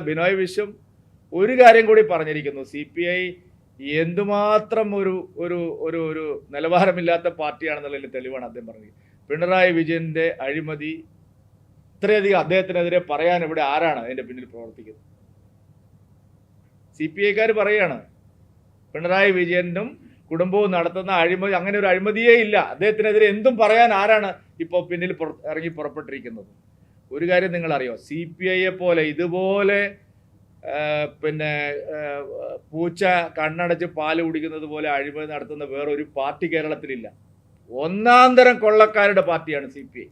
ബിനോയ് വിശ്വം ഒരു കാര്യം കൂടി പറഞ്ഞിരിക്കുന്നു. CPI എന്തുമാത്രം ഒരു ഒരു ഒരു ഒരു നിലവാരമില്ലാത്ത പാർട്ടിയാണെന്നുള്ളതിൽ തെളിവാണ് അദ്ദേഹം പറഞ്ഞത്. പിണറായി വിജയന്റെ അഴിമതി ഇത്രയധികം അദ്ദേഹത്തിനെതിരെ പറയാൻ ഇവിടെ ആരാണ് അതിന്റെ പിന്നിൽ പ്രവർത്തിക്കുന്നത്? CPIക്കാർ പറയാണ് പിണറായി വിജയനും കുടുംബവും നടത്തുന്ന അഴിമതി, അങ്ങനെ ഒരു അഴിമതിയേ ഇല്ല, അദ്ദേഹത്തിനെതിരെ എന്തും പറയാൻ ആരാണ് ഇപ്പോൾ പിന്നിൽ ഇറങ്ങി പുറപ്പെട്ടിരിക്കുന്നത്? ഒരു കാര്യം നിങ്ങൾ അറിയോ, CPIയെ പോലെ ഇതുപോലെ പിന്നെ പൂച്ച കണ്ണടച്ച് പാല് കുടിക്കുന്നത് പോലെ അഴിമതി നടത്തുന്ന വേറൊരു പാർട്ടി കേരളത്തിലില്ല. ഒന്നാന്തരം കൊള്ളക്കാരുടെ പാർട്ടിയാണ് CPI.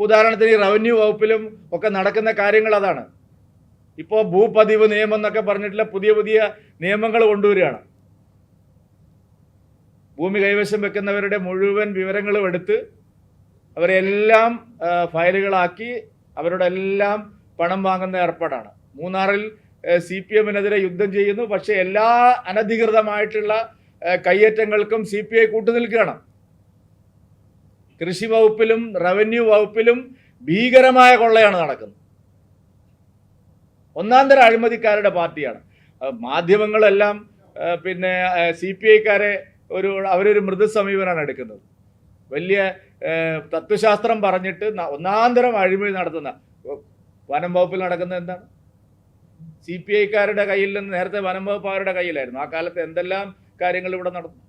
ഉദാഹരണത്തിന് ഈ റവന്യൂ വകുപ്പിലും ഒക്കെ നടക്കുന്ന കാര്യങ്ങൾ അതാണ്. ഇപ്പോൾ ഭൂപതിവ് നിയമം എന്നൊക്കെ പറഞ്ഞിട്ടുള്ള പുതിയ പുതിയ നിയമങ്ങൾ കൊണ്ടുവരികയാണ്. ഭൂമി കൈവശം വെക്കുന്നവരുടെ മുഴുവൻ വിവരങ്ങളും എടുത്ത് അവരെല്ലാം ഫയലുകളാക്കി അവരുടെ എല്ലാം പണം വാങ്ങുന്ന ഏർപ്പാടാണ്. മൂന്നാറിൽ CPMനെതിരെ യുദ്ധം ചെയ്യുന്നു, പക്ഷേ എല്ലാ അനധികൃതമായിട്ടുള്ള കയ്യേറ്റങ്ങൾക്കും CPI കൂട്ടുനിൽക്കുകയാണ്. കൃഷി വകുപ്പിലും റവന്യൂ വകുപ്പിലും ഭീകരമായ കൊള്ളയാണ് നടക്കുന്നത്. ഒന്നാന്തര അഴിമതിക്കാരുടെ പാർട്ടിയാണ്. മാധ്യമങ്ങളെല്ലാം പിന്നെ CPIക്കാരെ അവരൊരു മൃദു സമീപനമാണ് എടുക്കുന്നത്. വലിയ തത്വശാസ്ത്രം പറഞ്ഞിട്ട് ഒന്നാന്തരം അഴിമതി നടത്തുന്ന വനം വകുപ്പിൽ നടക്കുന്നത് എന്താണ്? CPIക്കാരുടെ കയ്യിൽ നിന്ന് നേരത്തെ വനം വകുപ്പ് അവരുടെ കയ്യിലായിരുന്നു. ആ കാലത്ത് എന്തെല്ലാം കാര്യങ്ങൾ ഇവിടെ നടന്നു.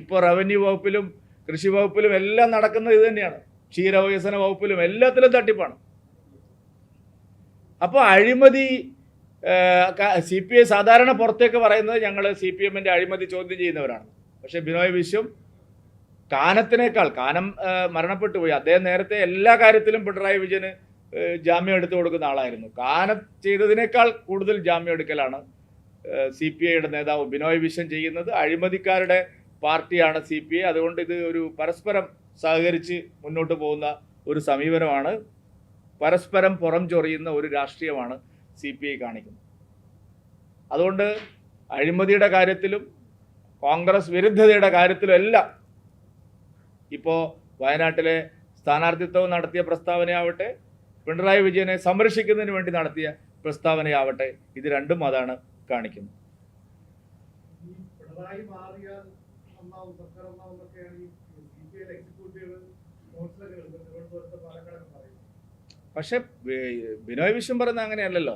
ഇപ്പോൾ റവന്യൂ വകുപ്പിലും കൃഷി വകുപ്പിലും എല്ലാം നടക്കുന്നത് ഇത് തന്നെയാണ്. ക്ഷീരവികസന വകുപ്പിലും എല്ലാത്തിലും തട്ടിപ്പാണ്. അപ്പോൾ അഴിമതി CPI സാധാരണ പുറത്തേക്ക് പറയുന്നത് ഞങ്ങൾ CPMന്റെ അഴിമതി ചോദ്യം ചെയ്യുന്നവരാണ്. പക്ഷേ ബിനോയ് വിശ്വം കാനം മരണപ്പെട്ടു പോയി. അദ്ദേഹം നേരത്തെ എല്ലാ കാര്യത്തിലും പിണറായി വിജയന് ജാമ്യം എടുത്തു കൊടുക്കുന്ന ആളായിരുന്നു. കാനം ചെയ്തതിനേക്കാൾ കൂടുതൽ ജാമ്യം എടുക്കലാണ് CPIയുടെ നേതാവ് ബിനോയ് വിശ്വം ചെയ്യുന്നത്. അഴിമതിക്കാരുടെ പാർട്ടിയാണ് CPI. അതുകൊണ്ട് ഇത് ഒരു പരസ്പരം സഹകരിച്ച് മുന്നോട്ട് പോകുന്ന ഒരു സമീപനമാണ്, പരസ്പരം പുറം ചൊറിയുന്ന ഒരു രാഷ്ട്രീയമാണ് CPI കാണിക്കുന്നത്. അതുകൊണ്ട് അഴിമതിയുടെ കാര്യത്തിലും കോൺഗ്രസ് വിരുദ്ധതയുടെ കാര്യത്തിലും എല്ലാം ഇപ്പോൾ വയനാട്ടിലെ സ്ഥാനാർത്ഥിത്വം നടത്തിയ പ്രസ്താവനയാവട്ടെ, പിണറായി വിജയനെ സംരക്ഷിക്കുന്നതിന് വേണ്ടി നടത്തിയ പ്രസ്താവനയാവട്ടെ, ഇത് രണ്ടും അതാണ് കാണിക്കുന്നത്. പക്ഷെ ബിനോയ് വിശ്വം പറയുന്നത് അങ്ങനെയല്ലല്ലോ.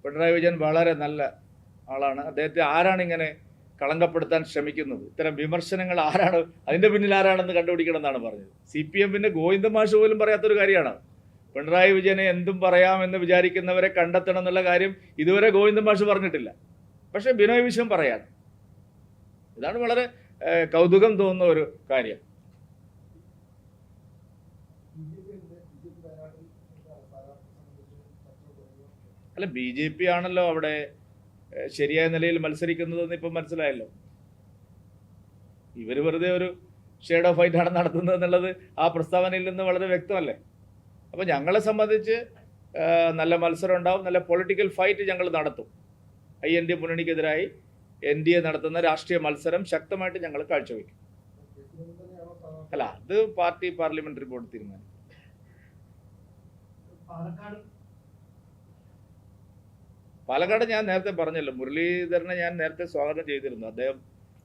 പിണറായി വിജയൻ വളരെ നല്ല ആളാണ്. അദ്ദേഹത്തെ ആരാണ് ഇങ്ങനെ കളങ്കപ്പെടുത്താൻ ശ്രമിക്കുന്നത്? ഇത്തരം വിമർശനങ്ങൾ ആരാണ്, അതിൻ്റെ പിന്നിൽ ആരാണെന്ന് കണ്ടുപിടിക്കണം എന്നാണ് പറഞ്ഞത്. CPM പിന്നെ ഗോവിന്ദ മാഷ് പോലും പറയാത്തൊരു കാര്യമാണ്. പിണറായി വിജയനെ എന്തും പറയാമെന്ന് വിചാരിക്കുന്നവരെ കണ്ടെത്തണം എന്നുള്ള കാര്യം ഇതുവരെ ഗോവിന്ദ മാഷ് പറഞ്ഞിട്ടില്ല. പക്ഷേ ബിനോയ് വിശ്വം പറയാണ്. ഇതാണ് വളരെ കൗതുകം തോന്നുന്ന ഒരു കാര്യം. അല്ല, BJP ആണല്ലോ അവിടെ ശരിയായ നിലയിൽ മത്സരിക്കുന്നതെന്ന് ഇപ്പം മനസ്സിലായല്ലോ. ഇവർ വെറുതെ ഒരു ഷേഡ് ഓഫ് ഫൈറ്റ് ആണ് നടത്തുന്നത് എന്നുള്ളത് ആ പ്രസ്താവനയിൽ നിന്ന് വളരെ വ്യക്തമല്ലേ. അപ്പോൾ ഞങ്ങളെ സംബന്ധിച്ച് നല്ല മത്സരം ഉണ്ടാവും, നല്ല പൊളിറ്റിക്കൽ ഫൈറ്റ് ഞങ്ങൾ നടത്തും. IND മുന്നണിക്കെതിരായി NDA നടത്തുന്ന രാഷ്ട്രീയ മത്സരം ശക്തമായിട്ട് ഞങ്ങൾ കാഴ്ചവെക്കും. അല്ല, അത് പാർട്ടി പാർലമെന്ററി ബോർഡ് തീരുമാനിക്കും. പാലക്കാട് ഞാൻ നേരത്തെ പറഞ്ഞല്ലോ, മുരളീധരനെ ഞാൻ നേരത്തെ സ്വാഗതം ചെയ്തിരുന്നു. അദ്ദേഹം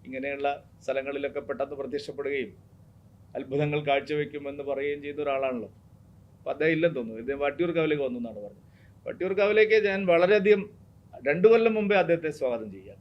ഇങ്ങനെയുള്ള സ്ഥലങ്ങളിലൊക്കെ പെട്ടെന്ന് പ്രത്യക്ഷപ്പെടുകയും അത്ഭുതങ്ങൾ കാഴ്ചവെക്കുമെന്ന് പറയുകയും ചെയ്ത ഒരാളാണല്ലോ. അപ്പോൾ അദ്ദേഹം ഇല്ലെന്ന് തോന്നുന്നു. ഇദ്ദേഹം വട്ടിയൂർക്കാവിലേക്ക് വന്നു എന്നാണ് പറഞ്ഞത്. വട്ടിയൂർക്കാവിലേക്ക് ഞാൻ വളരെയധികം 2 കൊല്ലം മുമ്പേ അദ്ദേഹത്തെ സ്വാഗതം ചെയ്യാം.